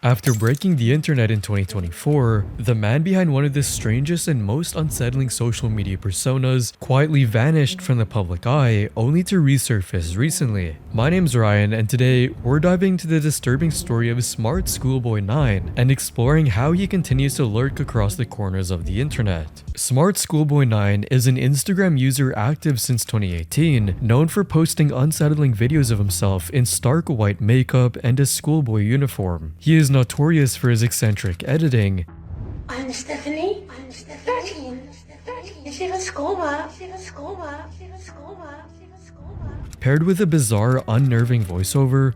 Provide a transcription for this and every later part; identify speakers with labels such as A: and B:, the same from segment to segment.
A: After breaking the internet in 2024, the man behind one of the strangest and most unsettling social media personas quietly vanished from the public eye, only to resurface recently. My name's Ryan, and today we're diving into the disturbing story of Smartschoolboy9 and exploring how he continues to lurk across the corners of the internet. Smartschoolboy9 is an Instagram user active since 2018, known for posting unsettling videos of himself in stark white makeup and a schoolboy uniform. He is notorious for his eccentric editing.
B: I'm Stephanie. 13. She was schoolboy.
A: Paired with a bizarre, unnerving voiceover.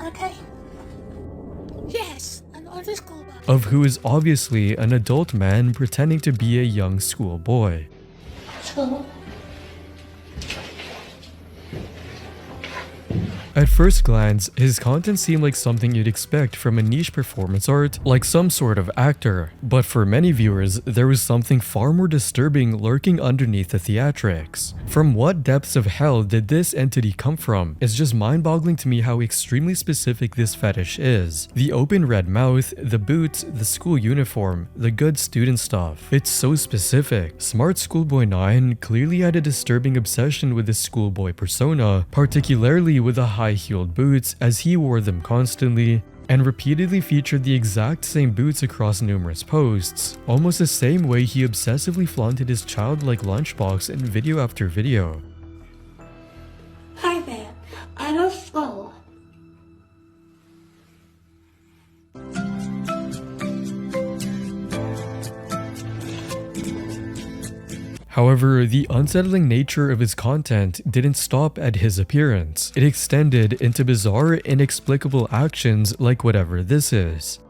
B: Okay. Yes, I'm on the schoolboy.
A: Of who is obviously an adult man pretending to be a young schoolboy.
B: School.
A: At first glance, his content seemed like something you'd expect from a niche performance art, like some sort of actor. But for many viewers, there was something far more disturbing lurking underneath the theatrics. From what depths of hell did this entity come from? It's just mind-boggling to me how extremely specific this fetish is. The open red mouth, the boots, the school uniform, the good student stuff. It's so specific. Smartschoolboy9 clearly had a disturbing obsession with the schoolboy persona, particularly with the high-heeled boots, as he wore them constantly and repeatedly featured the exact same boots across numerous posts, almost the same way he obsessively flaunted his childlike lunchbox in video after video.
B: Hi there. I love school.
A: However, the unsettling nature of his content didn't stop at his appearance. It extended into bizarre, inexplicable actions like whatever this is.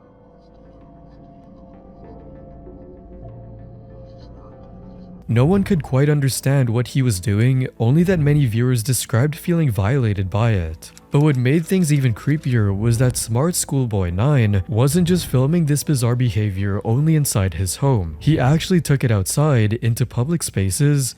A: No one could quite understand what he was doing, only that many viewers described feeling violated by it. But what made things even creepier was that Smartschoolboy9 wasn't just filming this bizarre behavior only inside his home. He actually took it outside into public spaces,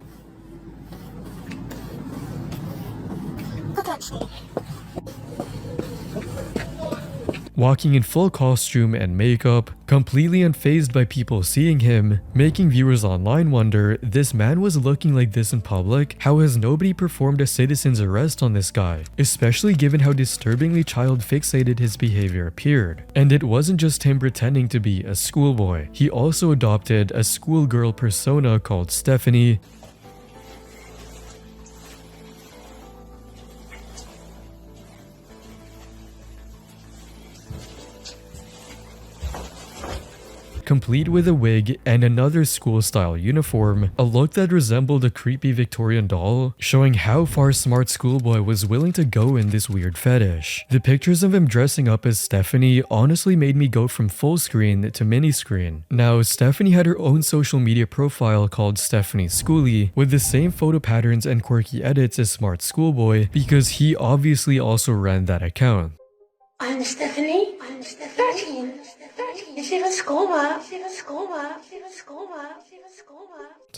A: walking in full costume and makeup, completely unfazed by people seeing him, making viewers online wonder, this man was looking like this in public, how has nobody performed a citizen's arrest on this guy? Especially given how disturbingly child-fixated his behavior appeared. And it wasn't just him pretending to be a schoolboy. He also adopted a schoolgirl persona called Stephanie, complete with a wig and another school-style uniform, a look that resembled a creepy Victorian doll, showing how far Smartschoolboy was willing to go in this weird fetish. The pictures of him dressing up as Stephanie honestly made me go from full screen to mini screen. Now, Stephanie had her own social media profile called Stephanie Schooly, with the same photo patterns and quirky edits as Smartschoolboy, because he obviously also ran that account.
B: I'm Stephanie. 13. She was schoolboy.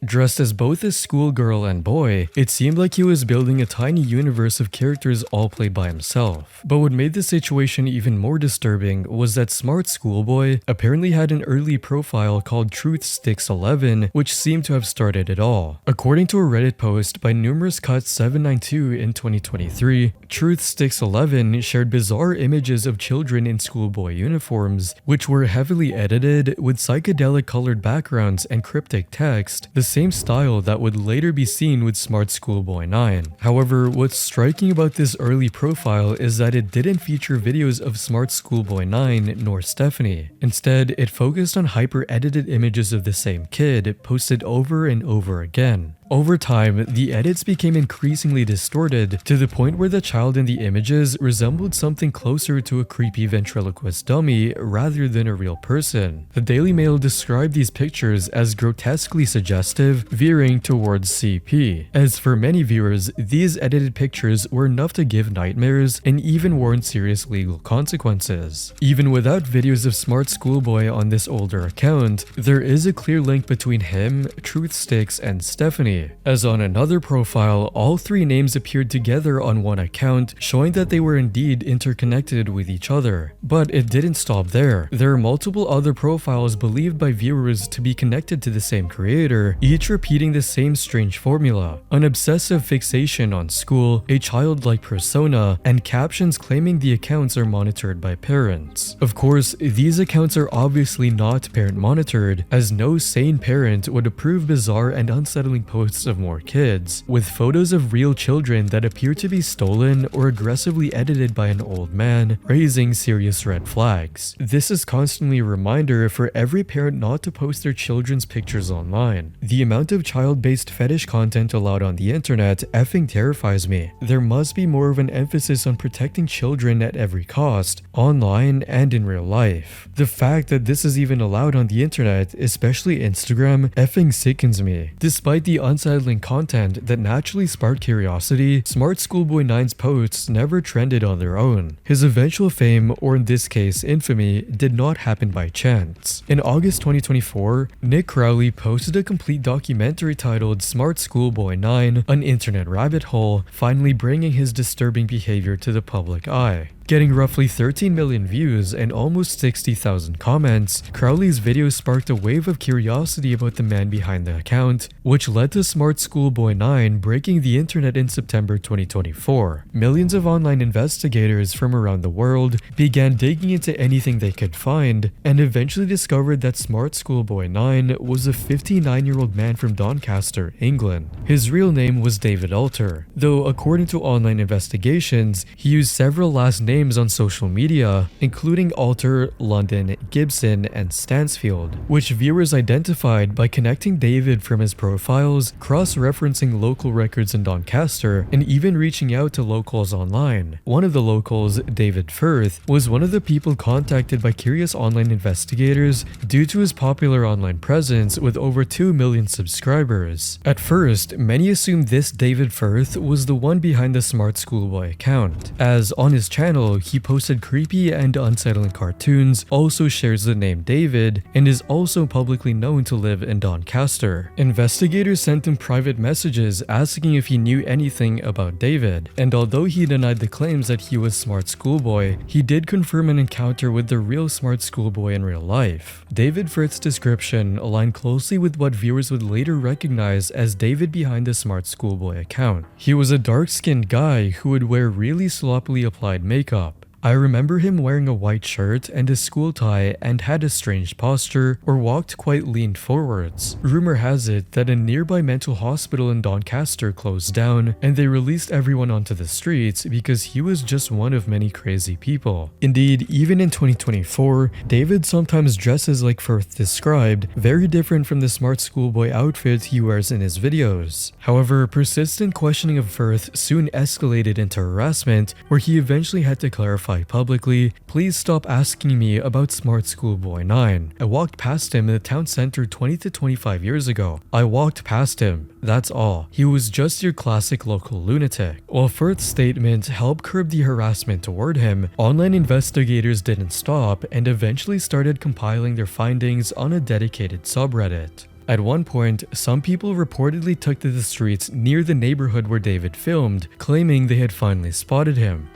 A: Dressed as both a schoolgirl and boy, it seemed like he was building a tiny universe of characters all played by himself. But what made the situation even more disturbing was that Smartschoolboy apparently had an early profile called TruthSticks11, which seemed to have started it all. According to a Reddit post by numerouscut792 in 2023, TruthSticks11 shared bizarre images of children in schoolboy uniforms, which were heavily edited with psychedelic colored backgrounds and cryptic text, the same style that would later be seen with Smartschoolboy9. However, what's striking about this early profile is that it didn't feature videos of Smartschoolboy9 nor Stephanie. Instead, it focused on hyper-edited images of the same kid, posted over and over again. Over time, the edits became increasingly distorted to the point where the child in the images resembled something closer to a creepy ventriloquist dummy rather than a real person. The Daily Mail described these pictures as grotesquely suggestive, veering towards CP. As for many viewers, these edited pictures were enough to give nightmares and even warrant serious legal consequences. Even without videos of Smartschoolboy on this older account, there is a clear link between him, TruthSticks, and Stephanie. me, as on another profile, all three names appeared together on one account, showing that they were indeed interconnected with each other. But it didn't stop there. There are multiple other profiles believed by viewers to be connected to the same creator, each repeating the same strange formula: an obsessive fixation on school, a childlike persona, and captions claiming the accounts are monitored by parents. Of course, these accounts are obviously not parent monitored, as no sane parent would approve bizarre and unsettling posts of more kids, with photos of real children that appear to be stolen or aggressively edited by an old man, raising serious red flags. This is constantly a reminder for every parent not to post their children's pictures online. The amount of child-based fetish content allowed on the internet effing terrifies me. There must be more of an emphasis on protecting children at every cost, online and in real life. The fact that this is even allowed on the internet, especially Instagram, effing sickens me. Despite the unsettling content that naturally sparked curiosity, Smartschoolboy9's posts never trended on their own. His eventual fame, or in this case infamy, did not happen by chance. In August 2024, Nick Crowley posted a complete documentary titled Smartschoolboy9, an internet rabbit hole, finally bringing his disturbing behavior to the public eye. Getting roughly 13 million views and almost 60,000 comments, Crowley's video sparked a wave of curiosity about the man behind the account, which led to Smartschoolboy9 breaking the internet in September 2024. Millions of online investigators from around the world began digging into anything they could find, and eventually discovered that Smartschoolboy9 was a 59-year-old man from Doncaster, England. His real name was David Alter, though according to online investigations, he used several last names on social media, including Alter, London, Gibson, and Stansfield, which viewers identified by connecting David from his profiles, cross-referencing local records in Doncaster, and even reaching out to locals online. One of the locals, David Firth, was one of the people contacted by curious online investigators due to his popular online presence with over 2 million subscribers. At first, many assumed this David Firth was the one behind the Smart Schoolboy account, as on his channel he posted creepy and unsettling cartoons, also shares the name David, and is also publicly known to live in Doncaster. Investigators sent him private messages asking if he knew anything about David, and although he denied the claims that he was Smart Schoolboy, he did confirm an encounter with the real Smart Schoolboy in real life. David Firth's description aligned closely with what viewers would later recognize as David behind the Smart Schoolboy account. He was a dark-skinned guy who would wear really sloppily applied makeup. I remember him wearing a white shirt and a school tie and had a strange posture or walked quite leaned forwards. Rumor has it that a nearby mental hospital in Doncaster closed down and they released everyone onto the streets because he was just one of many crazy people. Indeed, even in 2024, David sometimes dresses like Firth described, very different from the Smart Schoolboy outfit he wears in his videos. However, persistent questioning of Firth soon escalated into harassment, where he eventually had to clarify publicly, "Please stop asking me about Smartschoolboy9. I walked past him in the town center 20 to 25 years ago. I walked past him. That's all. He was just your classic local lunatic." While Firth's statement helped curb the harassment toward him, online investigators didn't stop and eventually started compiling their findings on a dedicated subreddit. At one point, some people reportedly took to the streets near the neighborhood where David filmed, claiming they had finally spotted him.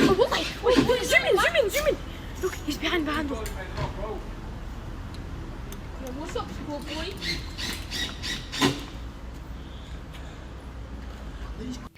B: Oh, wait, zoom in. Look, he's behind. Look. Yeah, what's up, schoolboy?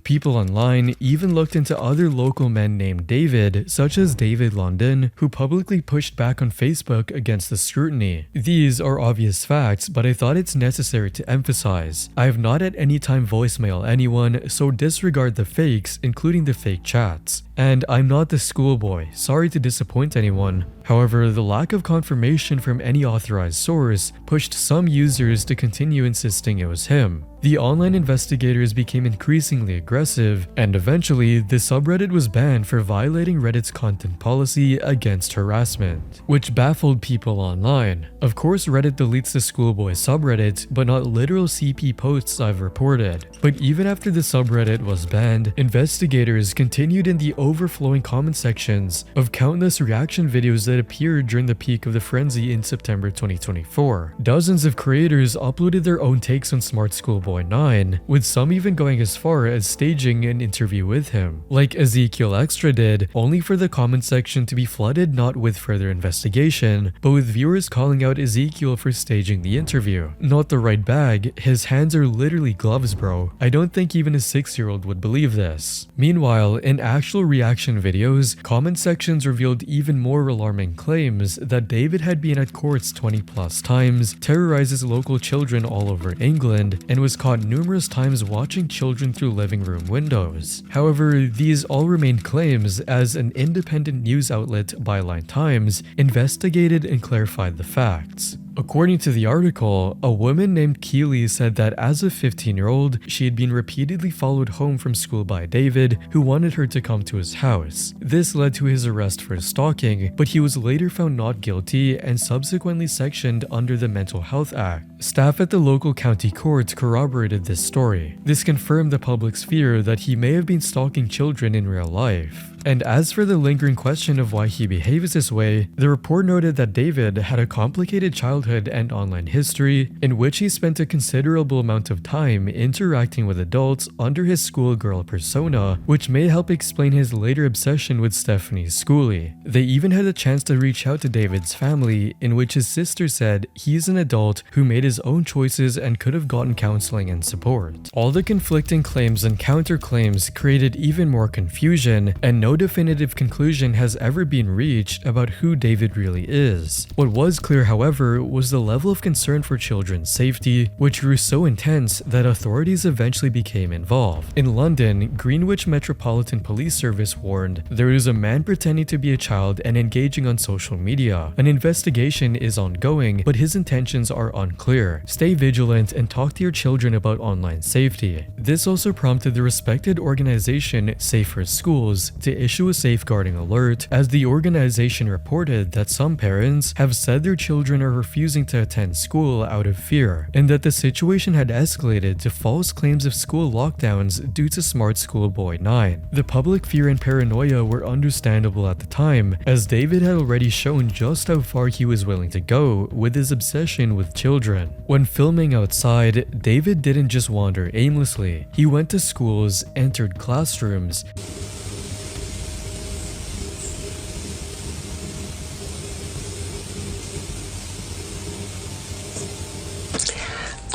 A: People online even looked into other local men named David, such as David London, who publicly pushed back on Facebook against the scrutiny. These are obvious facts, but I thought it's necessary to emphasize. I have not at any time voicemailed anyone, so disregard the fakes, including the fake chats. And I'm not the schoolboy, sorry to disappoint anyone. However, the lack of confirmation from any authorized source pushed some users to continue insisting it was him. The online investigators became increasingly aggressive, and eventually, the subreddit was banned for violating Reddit's content policy against harassment, which baffled people online. Of course, Reddit deletes the schoolboy subreddit, but not literal CP posts I've reported. But even after the subreddit was banned, investigators continued in the overflowing comment sections of countless reaction videos that appeared during the peak of the frenzy in September 2024. Dozens of creators uploaded their own takes on Smartschoolboy9, with some even going as far as staging an interview with him, like Ezekiel Extra did, only for the comment section to be flooded not with further investigation, but with viewers calling out Ezekiel for staging the interview. Not the right bag, his hands are literally gloves, bro. I don't think even a 6-year-old would believe this. Meanwhile, in actual reaction videos, comment sections revealed even more alarming claims that David had been at courts 20+ times, terrorizes local children all over England, and was caught numerous times watching children through living room windows. However, these all remained claims, as an independent news outlet, Byline Times, investigated and clarified the facts. According to the article, a woman named Keely said that as a 15-year-old, she had been repeatedly followed home from school by David, who wanted her to come to his house. This led to his arrest for stalking, but he was later found not guilty and subsequently sectioned under the Mental Health Act. Staff at the local county court corroborated this story. This confirmed the public's fear that he may have been stalking children in real life. And as for the lingering question of why he behaves this way, the report noted that David had a complicated childhood and online history in which he spent a considerable amount of time interacting with adults under his schoolgirl persona, which may help explain his later obsession with Stephanie Schooley. They even had a chance to reach out to David's family, in which his sister said he's an adult who made his own choices and could have gotten counseling and support. All the conflicting claims and counterclaims created even more confusion, and no definitive conclusion has ever been reached about who David really is. What was clear, however, was the level of concern for children's safety, which grew so intense that authorities eventually became involved. In London, Greenwich Metropolitan Police Service warned there is a man pretending to be a child and engaging on social media. An investigation is ongoing, but his intentions are unclear. Stay vigilant and talk to your children about online safety. This also prompted the respected organization Safer Schools to issue a safeguarding alert, as the organization reported that some parents have said their children are refusing to attend school out of fear, and that the situation had escalated to false claims of school lockdowns due to Smartschoolboy9. The public fear and paranoia were understandable at the time, as David had already shown just how far he was willing to go with his obsession with children. When filming outside, David didn't just wander aimlessly. He went to schools, entered classrooms,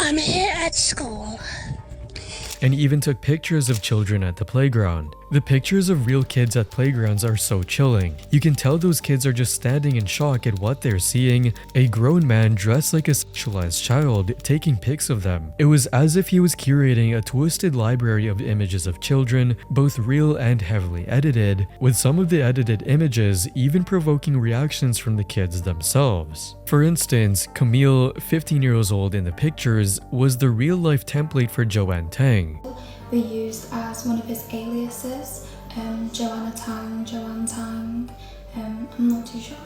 C: I'm here at school.
A: and even took pictures of children at the playground. The pictures of real kids at playgrounds are so chilling. You can tell those kids are just standing in shock at what they're seeing, a grown man dressed like a sexualized child taking pics of them. It was as if he was curating a twisted library of images of children, both real and heavily edited, with some of the edited images even provoking reactions from the kids themselves. For instance, Camille, 15 years old in the pictures, was the real-life template for Joanne Tang.
D: We used as one of his aliases, Joanna Tang, Joanne Tang, I'm not too sure.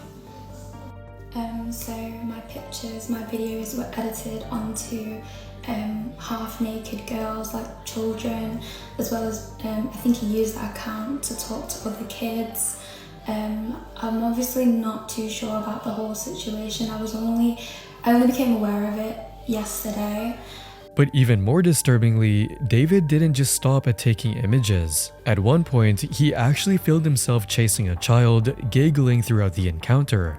D: So my pictures, my videos were edited onto half-naked girls, like children, as well as I think he used that account to talk to other kids. I'm obviously not too sure about the whole situation. I only became aware of it yesterday.
A: But even more disturbingly, David didn't just stop at taking images. At one point, he actually filmed himself chasing a child, giggling throughout the encounter.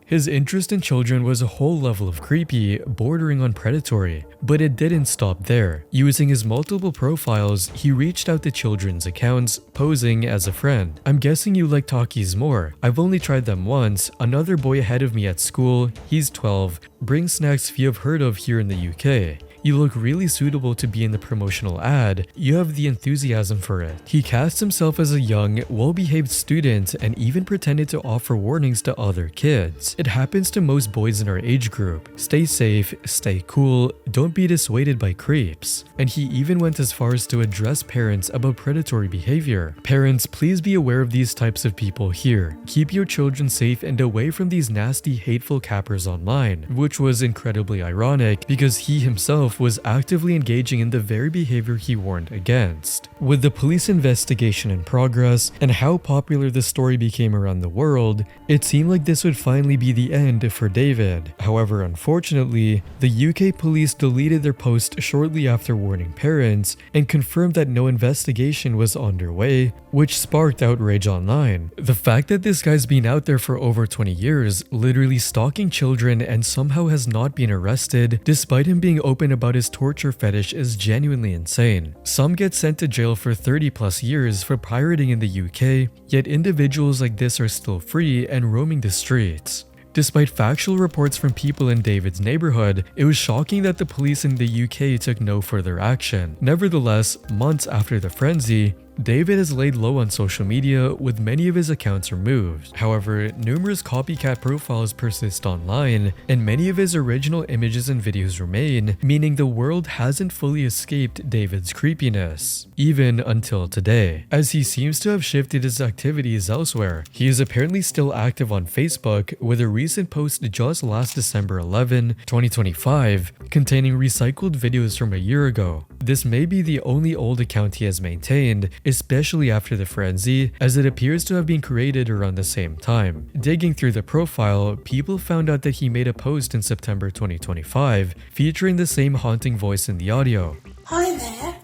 A: His interest in children was a whole level of creepy, bordering on predatory. But it didn't stop there. Using his multiple profiles, he reached out to children's accounts, posing as a friend. "I'm guessing you like talkies more. I've only tried them once. Another boy ahead of me at school, he's 12, brings snacks few have heard of here in the UK. You look really suitable to be in the promotional ad. You have the enthusiasm for it. He cast himself as a young, well-behaved student and even pretended to offer warnings to other kids. It happens to most boys in our age group. Stay safe, stay cool, don't be dissuaded by creeps. And he even went as far as to address parents about predatory behavior. Parents, please be aware of these types of people here. Keep your children safe and away from these nasty, hateful cappers online, which was incredibly ironic because he himself was actively engaging in the very behavior he warned against. With the police investigation in progress and how popular the story became around the world, it seemed like this would finally be the end for David. However, unfortunately, the UK police deleted their post shortly after warning parents and confirmed that no investigation was underway, which sparked outrage online. The fact that this guy's been out there for over 20 years, literally stalking children and somehow has not been arrested, despite him being open about his torture fetish, is genuinely insane. Some get sent to jail for 30 plus years for pirating in the UK, yet individuals like this are still free and roaming the streets. Despite factual reports from people in David's neighborhood, it was shocking that the police in the UK took no further action. Nevertheless, months after the frenzy, David has laid low on social media with many of his accounts removed. However, numerous copycat profiles persist online, and many of his original images and videos remain, meaning the world hasn't fully escaped David's creepiness, even until today. As he seems to have shifted his activities elsewhere, he is apparently still active on Facebook with a recent post just last December 11, 2025, containing recycled videos from a year ago. This may be the only old account he has maintained, especially after the frenzy, as it appears to have been created around the same time. Digging through the profile, people found out that he made a post in September 2025 featuring the same haunting voice in the audio.
C: Hi there,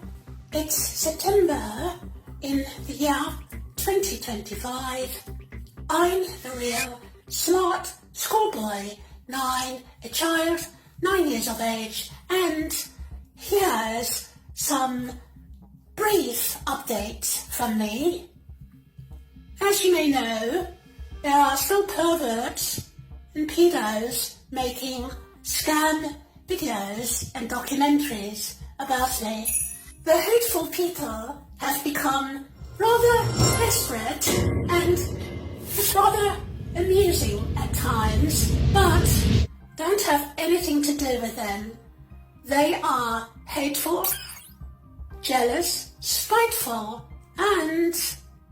C: it's September in the year 2025. I'm the real smart schoolboy 9, a child 9 years of age, and here's some brief updates from me. As you may know, there are still perverts and pedos making scam videos and documentaries about me. The hateful people have become rather desperate and it's rather amusing at times, but don't have anything to do with them. They are hateful, jealous, spiteful, and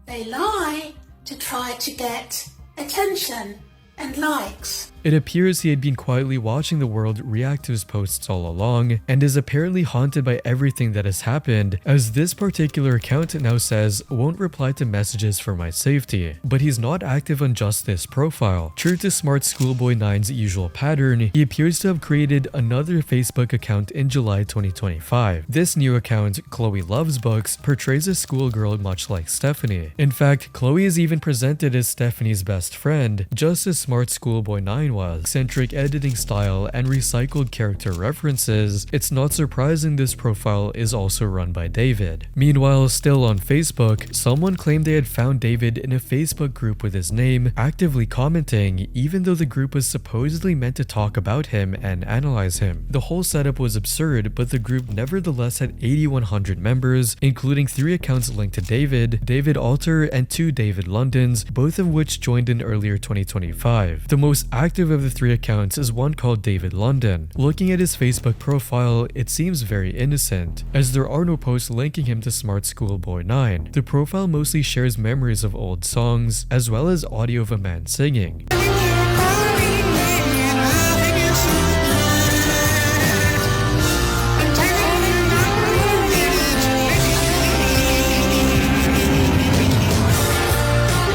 C: they lie to try to get attention and likes.
A: It appears he had been quietly watching the world react to his posts all along, and is apparently haunted by everything that has happened, as this particular account now says, "Won't reply to messages for my safety." But he's not active on just this profile. True to Smartschoolboy9's usual pattern, he appears to have created another Facebook account in July 2025. This new account, Chloe Loves Books, portrays a schoolgirl much like Stephanie. In fact, Chloe is even presented as Stephanie's best friend, just as Smartschoolboy9 was. Eccentric editing style and recycled character references, it's not surprising this profile is also run by David. Meanwhile, still on Facebook, someone claimed they had found David in a Facebook group with his name, actively commenting, even though the group was supposedly meant to talk about him and analyze him. The whole setup was absurd, but the group nevertheless had 8,100 members, including 3 accounts linked to David, David Alter, and 2 David Londons, both of which joined in earlier 2025. The most active of the 3 accounts is one called David London. Looking at his Facebook profile, it seems very innocent, as there are no posts linking him to Smartschoolboy9. The profile mostly shares memories of old songs, as well as audio of a man singing.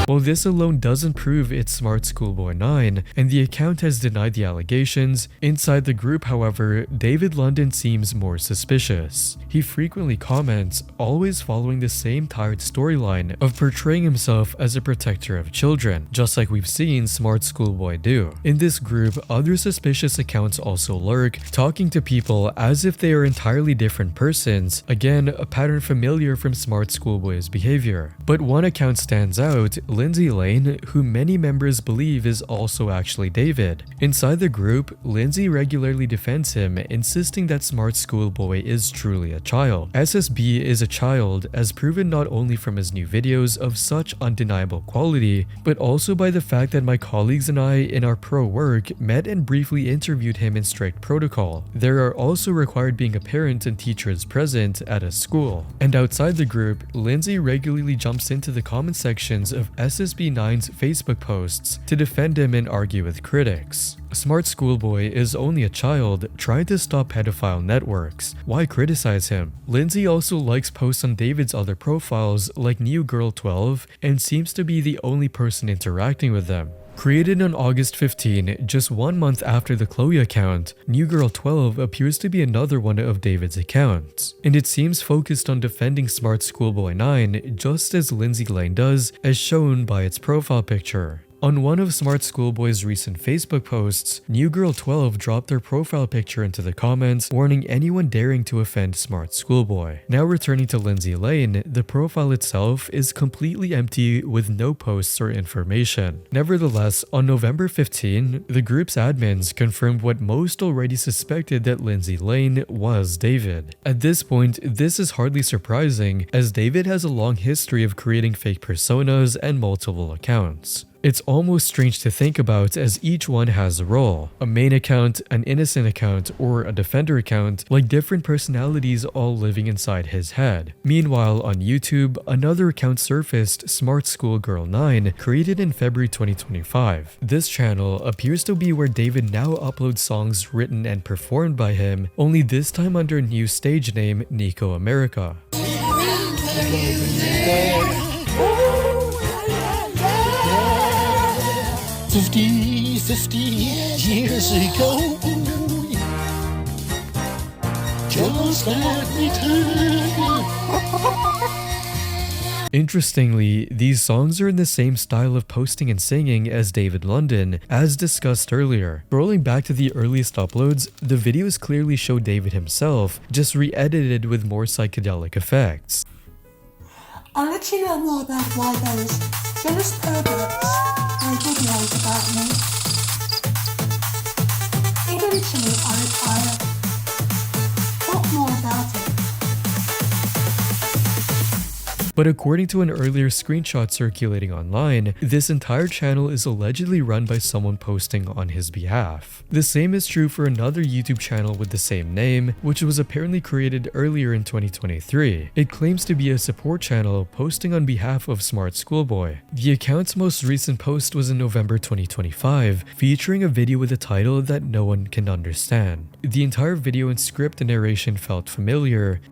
A: While this alone doesn't prove it's Smartschoolboy9, and the account has denied the allegations, inside the group, however, David London seems more suspicious. He frequently comments, always following the same tired storyline of portraying himself as a protector of children, just like we've seen Smartschoolboy do. In this group, other suspicious accounts also lurk, talking to people as if they are entirely different persons, again, a pattern familiar from Smartschoolboy's behavior. But one account stands out, Lindsay Lane, who many members believe is also actually David. Inside the group, Lindsay regularly defends him, insisting that Smart Schoolboy is truly a child. SSB is a child, as proven not only from his new videos of such undeniable quality, but also by the fact that my colleagues and I in our pro work met and briefly interviewed him in strict protocol. There are also required being a parent and teachers present at a school. And outside the group, Lindsay regularly jumps into the comment sections of SSB9's Facebook posts to defend him and argue with critics. Smart Schoolboy is only a child trying to stop pedophile networks. Why criticize him? Lindsay also likes posts on David's other profiles like New Girl 12 and seems to be the only person interacting with them. Created on August 15, just 1 month after the Chloe account, New Girl 12 appears to be another one of David's accounts, and it seems focused on defending Smart Schoolboy 9 just as Lindsay Lane does, as shown by its profile picture. On one of Smart Schoolboy's recent Facebook posts, New Girl 12 dropped their profile picture into the comments, warning anyone daring to offend Smart Schoolboy. Now returning to Lindsay Lane, the profile itself is completely empty with no posts or information. Nevertheless, on November 15, the group's admins confirmed what most already suspected, that Lindsay Lane was David. At this point, this is hardly surprising, as David has a long history of creating fake personas and multiple accounts. It's almost strange to think about, as each one has a role. A main account, an innocent account, or a defender account, like different personalities all living inside his head. Meanwhile, on YouTube, another account surfaced, Smartschoolboy9, created in February 2025. This channel appears to be where David now uploads songs written and performed by him, only this time under a new stage name, Nico America.
E: 50 years ago, just let me tell you.
A: Interestingly, these songs are in the same style of posting and singing as David London, as discussed earlier. Scrolling back to the earliest uploads, the videos clearly show David himself, just re-edited with more psychedelic effects.
C: I'll let you know more about why those jealous perverts made videos about me. Eventually, I'll talk more about it.
A: But according to an earlier screenshot circulating online, this entire channel is allegedly run by someone posting on his behalf. The same is true for another YouTube channel with the same name, which was apparently created earlier in 2023. It claims to be a support channel posting on behalf of Smart Schoolboy. The account's most recent post was in November 2025, featuring a video with a title that no one can understand. The entire video and script and narration felt familiar.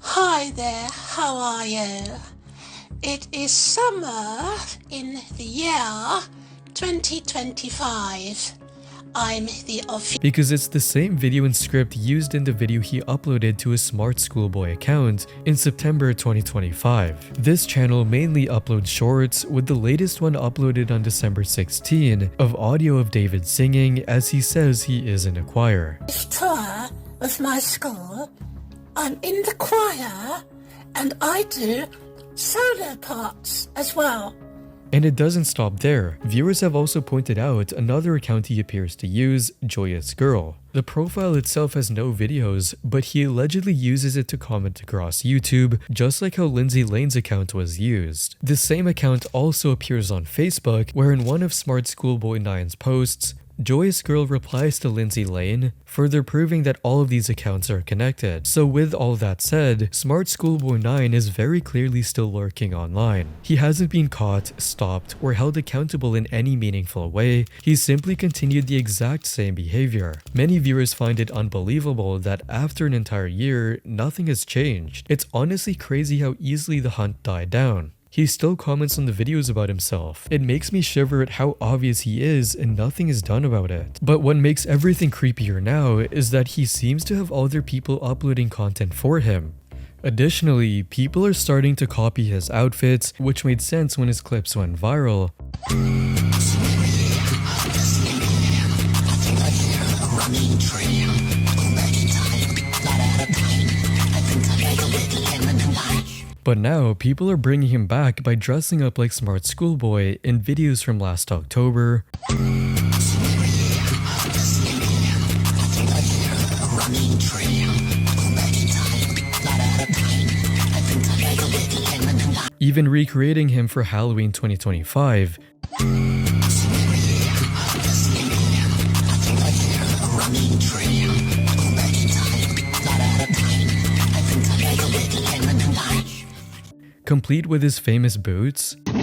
C: Hi there, how are you? It is summer in the year 2025. I'm the official.
A: Because it's the same video and script used in the video he uploaded to his Smart Schoolboy account in September 2025. This channel mainly uploads shorts, with the latest one uploaded on December 16 of audio of David singing, as he says he is in a choir.
C: This tour of my school, I'm in the choir and I do solo parts as well.
A: And it doesn't stop there. Viewers have also pointed out another account he appears to use, Joyous Girl. The profile itself has no videos, but he allegedly uses it to comment across YouTube, just like how Lindsay Lane's account was used. The same account also appears on Facebook, where in one of Smart Schoolboy9's posts, Joyous Girl replies to Lindsay Lane, further proving that all of these accounts are connected. So with all that said, Smart Schoolboy9 is very clearly still lurking online. He hasn't been caught, stopped, or held accountable in any meaningful way. He's simply continued the exact same behavior. Many viewers find it unbelievable that after an entire year, nothing has changed. It's honestly crazy how easily the hunt died down. He still comments on the videos about himself. It makes me shiver at how obvious he is and nothing is done about it. But what makes everything creepier now is that he seems to have other people uploading content for him. Additionally, people are starting to copy his outfits, which made sense when his clips went viral. But now, people are bringing him back by dressing up like Smart Schoolboy in videos from last October, even recreating him for Halloween 2025, complete with his famous boots,
E: I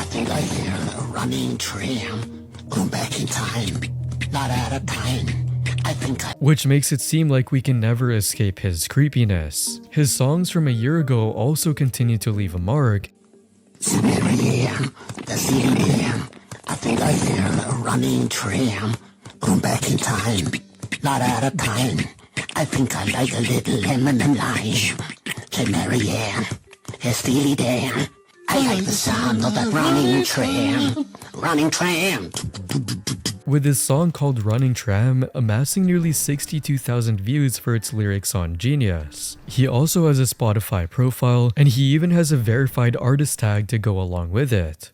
E: think I hear a running tram. Going back in time, not out of time. I think I...
A: which makes it seem like we can never escape his creepiness. His songs from a year ago also continue to leave a mark,
E: the CDM. I think I hear a running tram. Going back in time, not out of time. I think I like a little lemon and lime. Say Mary Ann, hey Steely Dan. I like the sound of that running tram. Running tram.
A: with his song called Running Tram amassing nearly 62,000 views for its lyrics on Genius. He also has a Spotify profile, and he even has a verified artist tag to go along with it.